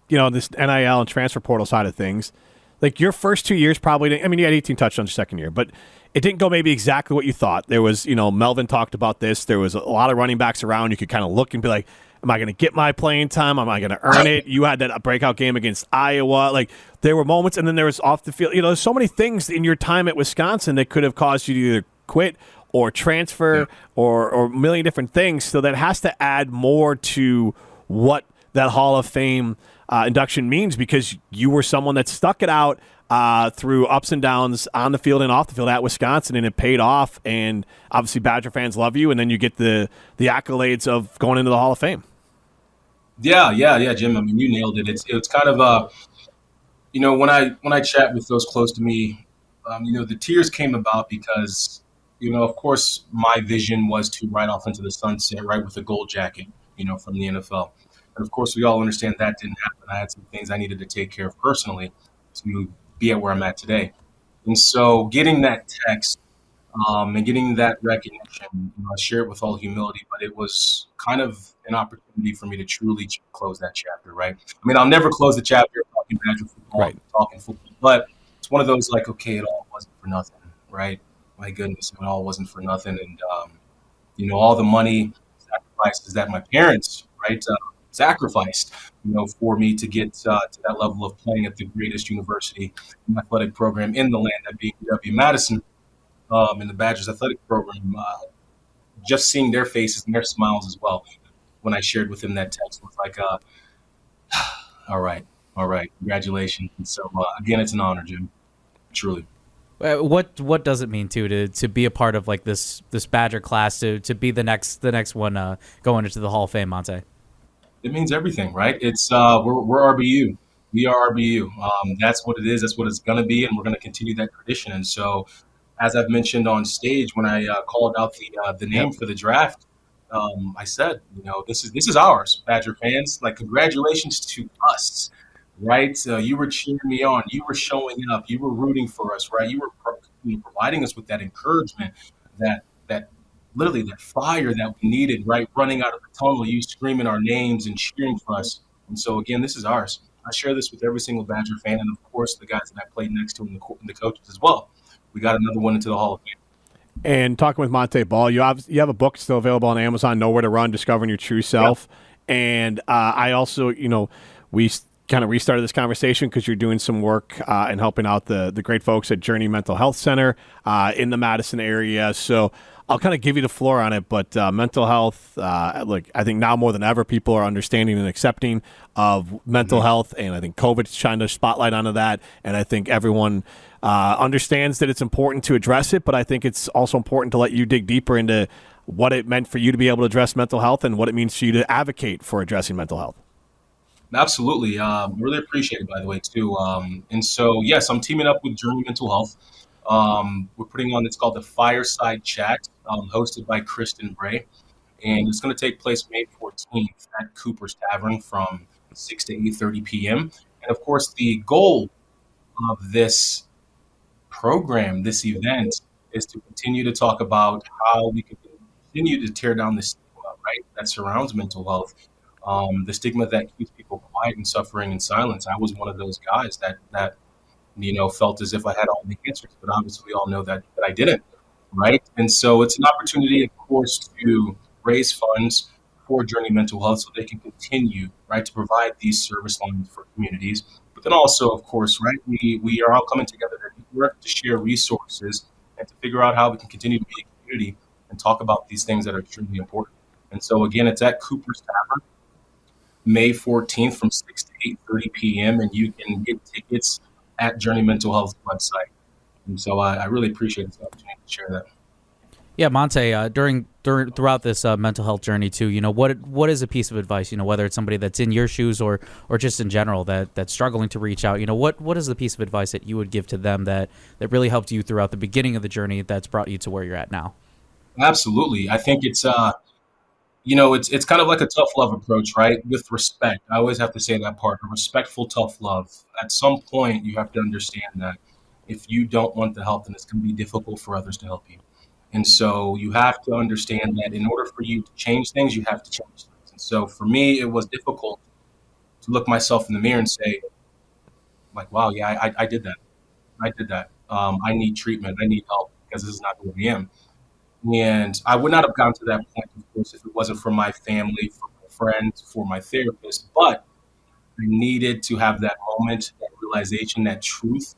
this NIL and transfer portal side of things, your first 2 years probably didn't, you had 18 touchdowns your second year, but it didn't go maybe exactly what you thought. There was, Melvin talked about this. There was a lot of running backs around. You could kind of look and be like, am I going to get my playing time? Am I going to earn it? You had that breakout game against Iowa. There were moments, and then there was off the field. There's so many things in your time at Wisconsin that could have caused you to either quit or transfer or a million different things. So that has to add more to what that Hall of Fame induction means, because you were someone that stuck it out through ups and downs on the field and off the field at Wisconsin, and it paid off. And obviously Badger fans love you, and then you get the accolades of going into the Hall of Fame. Yeah, Jim. You nailed it. It's kind of when I chat with those close to me, the tears came about because of course my vision was to ride off into the sunset, right, with a gold jacket, from the NFL. And of course we all understand that didn't happen. I had some things I needed to take care of personally to be at where I'm at today. And so getting that text and getting that recognition, I share it with all humility, but it was kind of an opportunity for me to truly close that chapter, right? I'll never close the chapter of talking Badger football, right, talking football, but it's one of those okay, it all wasn't for nothing, right? My goodness, it all wasn't for nothing. And, all the money, sacrifices that my parents, right, sacrificed, for me to get to that level of playing at the greatest university and athletic program in the land, that being UW-Madison, in the Badgers athletic program. Just seeing their faces and their smiles as well when I shared with them that text was like, all right, congratulations. And so again, it's an honor, Jim, truly. What does it mean to be a part of this Badger class, to be the next one going into the Hall of Fame, Montee? It means everything, right? It's we're RBU. We are RBU. That's what it is. That's what it's going to be, and we're going to continue that tradition. And so, as I've mentioned on stage when I called out the name for the draft, I said, this is ours, Badger fans. Like, congratulations to us, right? You were cheering me on. You were showing up. You were rooting for us, right? You were providing us with that encouragement, that literally that fire that we needed, right? Running out of the tunnel, you screaming our names and cheering for us. And so, again, this is ours. I share this with every single Badger fan, and of course, the guys that I played next to and the coaches as well. We got another one into the Hall of Fame. And talking with Montee Ball, you have a book still available on Amazon, Nowhere to Run, Discovering Your True Self. Yep. And I also, we kind of restarted this conversation because you're doing some work and helping out the great folks at Journey Mental Health Center in the Madison area. So I'll kind of give you the floor on it, but mental health, look, I think now more than ever, people are understanding and accepting of mental health, and I think COVID's shined a spotlight onto that, and I think everyone understands that it's important to address it, but I think it's also important to let you dig deeper into what it meant for you to be able to address mental health and what it means for you to advocate for addressing mental health. Absolutely. Really appreciate it, by the way, too. And so, yes, I'm teaming up with Journey Mental Health. We're putting on, it's called the Fireside Chat, hosted by Kristen Bray. And it's going to take place May 14th at Cooper's Tavern from 6 to 8:30 p.m. And, of course, the goal of this program, this event, is to continue to talk about how we can continue to tear down the stigma, right, that surrounds mental health. The stigma that keeps people quiet and suffering in silence. I was one of those guys that felt as if I had all the answers, but obviously we all know that I didn't, right? And so it's an opportunity, of course, to raise funds for Journey Mental Health so they can continue, right, to provide these service lines for communities. But then also, of course, right, we are all coming together to work to share resources and to figure out how we can continue to be a community and talk about these things that are extremely important. And so, again, it's at Cooper's Tavern, May 14th from 6 to 8:30 p.m., and you can get tickets at Journey Mental Health's website. And so I really appreciate this opportunity to share that. Yeah, Montee, throughout this mental health journey too, what is a piece of advice, whether it's somebody that's in your shoes or just in general that's struggling to reach out, what is the piece of advice that you would give to them that really helped you throughout the beginning of the journey that's brought you to where you're at now? Absolutely. I think it's it's kind of like a tough love approach, right? With respect. I always have to say that part, a respectful, tough love. At some point, you have to understand that if you don't want the help, then it's going to be difficult for others to help you. And so you have to understand that in order for you to change things, you have to change things. And so for me, it was difficult to look myself in the mirror and say, like, wow, yeah, I did that. I did that. I need treatment. I need help because this is not who I am. And I would not have gotten to that point, of course, if it wasn't for my family, for my friends, for my therapist. But I needed to have that moment, that realization, that truth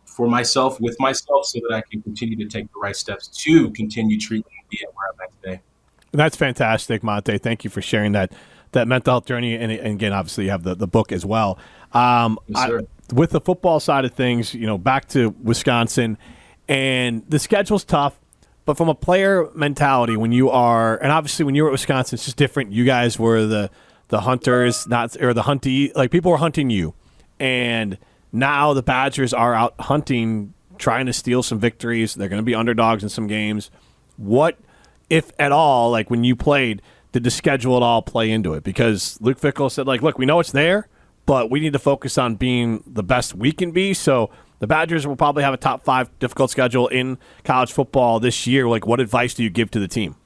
for myself, with myself, so that I can continue to take the right steps to continue treatment and be at where I'm at today. That's fantastic, Montee. Thank you for sharing that mental health journey. And again, obviously, you have the book as well. Yes, sir. With the football side of things, back to Wisconsin, and the schedule's tough. But from a player mentality, when you were at Wisconsin, it's just different. You guys were the hunters, the huntee. Like, people were hunting you. And now the Badgers are out hunting, trying to steal some victories. They're going to be underdogs in some games. What, if at all, like when you played, did the schedule at all play into it? Because Luke Fickell said, like, look, we know it's there, but we need to focus on being the best we can be. So the Badgers will probably have a top 5 difficult schedule in college football this year. Like, what advice do you give to the team?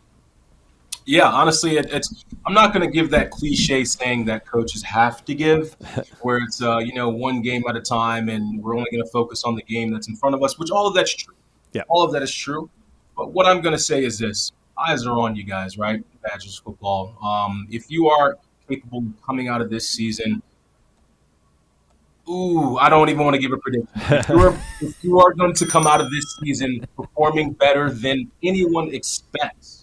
Yeah, honestly, I'm not going to give that cliche saying that coaches have to give, where it's one game at a time, and we're only going to focus on the game that's in front of us. Which all of that's true. Yeah, all of that is true. But what I'm going to say is this: eyes are on you guys, right? Badgers football. If you are capable of coming out of this season, I don't even want to give a prediction. If you are going to come out of this season performing better than anyone expects,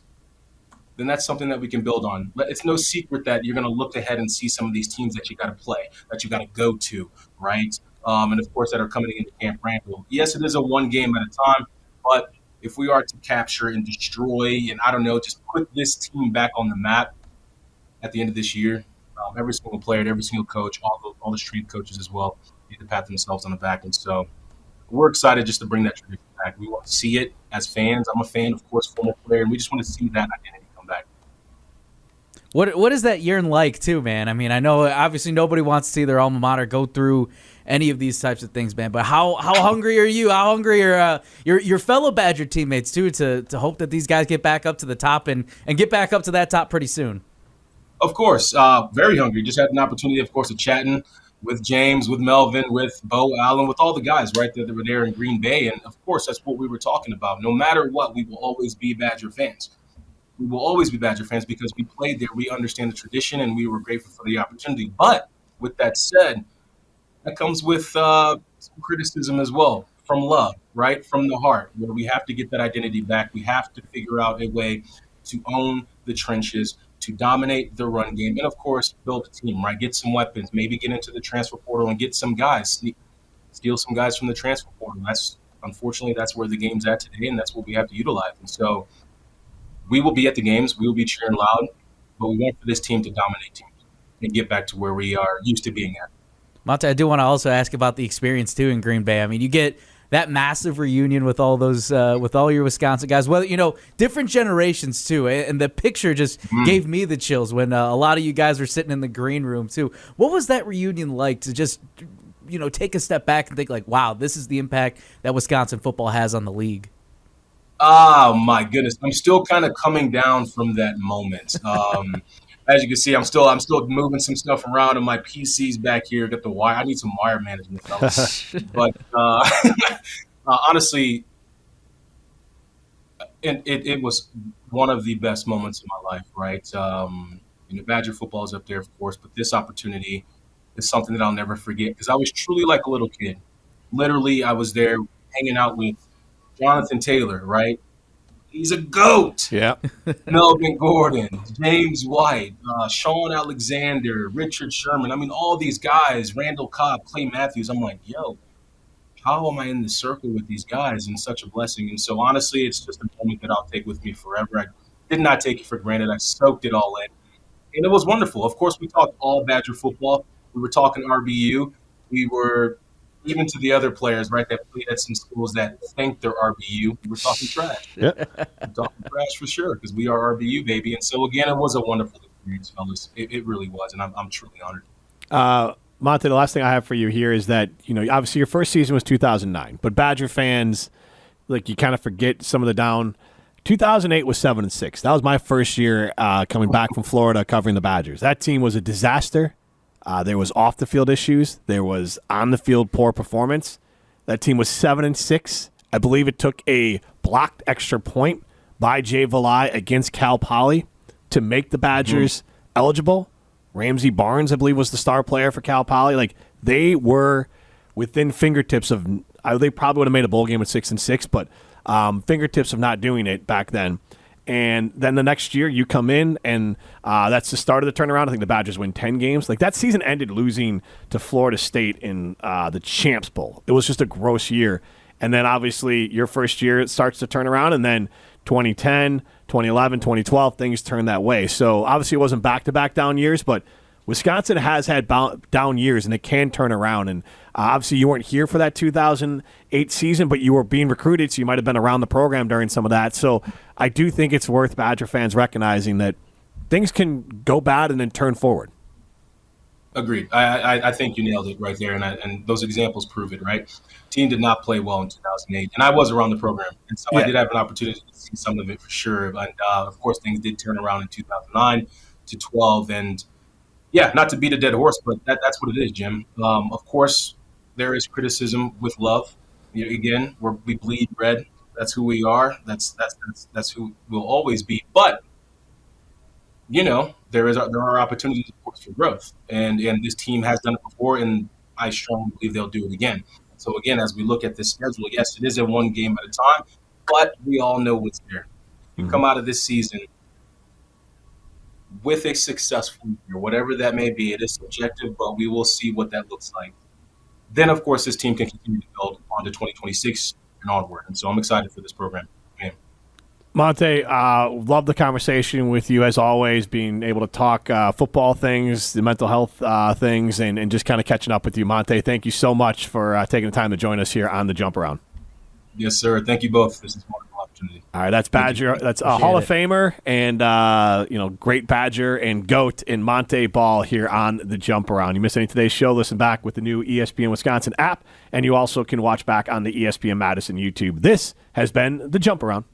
then that's something that we can build on. It's no secret that you're going to look ahead and see some of these teams that you got to play, that you got to go to, right? And of course, that are coming into Camp Randall. Yes, it is a one game at a time, but if we are to capture and destroy and, just put this team back on the map at the end of this year, every single player, every single coach, all the strength coaches as well, need to pat themselves on the back. And so we're excited just to bring that tradition back. We want to see it as fans. I'm a fan, of course, former player, and we just want to see that identity come back. What is that year like, too, man? I mean, I know obviously nobody wants to see their alma mater go through any of these types of things, man. But how hungry are you? How hungry are your fellow Badger teammates, too, to hope that these guys get back up to the top and get back up to that top pretty soon? Of course, very hungry. Just had an opportunity, of course, of chatting with James, with Melvin, with Bo Allen, with all the guys, right, that were there in Green Bay. And, of course, that's what we were talking about. No matter what, we will always be Badger fans. We will always be Badger fans because we played there. We understand the tradition, and we were grateful for the opportunity. But with that said, that comes with some criticism as well, from love, right, from the heart, where we have to get that identity back. We have to figure out a way to own the trenches, to dominate the run game, and, of course, build a team, right, get some weapons, maybe get into the transfer portal and get some guys, steal some guys from the transfer portal. Unfortunately, that's where the game's at today, and that's what we have to utilize. And so we will be at the games. We will be cheering loud, but we want for this team to dominate teams and get back to where we are used to being at. Montee, I do want to also ask about the experience, too, in Green Bay. I mean, you get that massive reunion with all those, with all your Wisconsin guys. Well, different generations, too. And the picture just gave me the chills when a lot of you guys were sitting in the green room, too. What was that reunion like to just, take a step back and think like, wow, this is the impact that Wisconsin football has on the league? Oh, my goodness. I'm still kind of coming down from that moment. As you can see, I'm still moving some stuff around, and my PC's back here. Got the wire. I need some wire management, fellas. But honestly, it was one of the best moments of my life, right? Badger football is up there, of course, but this opportunity is something that I'll never forget because I was truly like a little kid. Literally, I was there hanging out with Jonathan Taylor, right? He's a GOAT. Yeah. Melvin Gordon, James White, Sean Alexander, Richard Sherman. I mean, all these guys, Randall Cobb, Clay Matthews. I'm like, yo, how am I in this circle with these guys? And such a blessing. And so, honestly, it's just a moment that I'll take with me forever. I did not take it for granted. I soaked it all in. And it was wonderful. Of course, we talked all Badger football. We were talking RBU. We were even to the other players, right, that played at some schools that think they're RBU, we're talking trash. Yeah. We're talking trash for sure because we are RBU, baby. And so, again, it was a wonderful experience, fellas. It really was, and I'm truly honored. Montee, the last thing I have for you here is that, obviously your first season was 2009, but Badger fans, you kind of forget some of the down. 2008 was 7-6. That was my first year coming back from Florida covering the Badgers. That team was a disaster. There was off-the-field issues. There was on-the-field poor performance. That team was 7-6. I believe it took a blocked extra point by Jay Valai against Cal Poly to make the Badgers eligible. Ramsey Barnes, I believe, was the star player for Cal Poly. They were within fingertips of they probably would have made a bowl game at 6-6, but fingertips of not doing it back then. And then the next year you come in, and that's the start of the turnaround. I think the Badgers win 10 games. That season ended losing to Florida State in the Champs Bowl. It was just a gross year. And then obviously your first year it starts to turn around, and then 2010, 2011, 2012, things turn that way. So obviously it wasn't back-to-back down years, but Wisconsin has had down years, and it can turn around. And obviously you weren't here for that 2008 season, but you were being recruited, so you might have been around the program during some of that. So I do think it's worth Badger fans recognizing that things can go bad and then turn forward. Agreed. I think you nailed it right there, and those examples prove it, right? Team did not play well in 2008, and I was around the program, and so I did have an opportunity to see some of it for sure. And, of course, things did turn around in 2009 to 12, and yeah, not to beat a dead horse, but that's what it is, Jim. Of course, there is criticism with love. Again, we bleed red. That's who we are. That's who we'll always be. But there are opportunities, of course, for growth, and this team has done it before, and I strongly believe they'll do it again. So again, as we look at this schedule, yes, it is a one game at a time, but we all know what's there. You come out of this season with a successful year, whatever that may be. It is subjective, but we will see what that looks like. Then, of course, this team can continue to build on to 2026 and onward. And so I'm excited for this program. Man. Montee, love the conversation with you, as always, being able to talk football things, the mental health things, and just kind of catching up with you. Montee, thank you so much for taking the time to join us here on The Jump Around. Yes, sir. Thank you both. This is wonderful. opportunity. All right, that's Badger. That's a Hall of Famer and great Badger and GOAT in Montee Ball here on the Jump Around. You miss any of today's show, listen back with the new ESPN Wisconsin app, and you also can watch back on the ESPN Madison YouTube. This has been the Jump Around.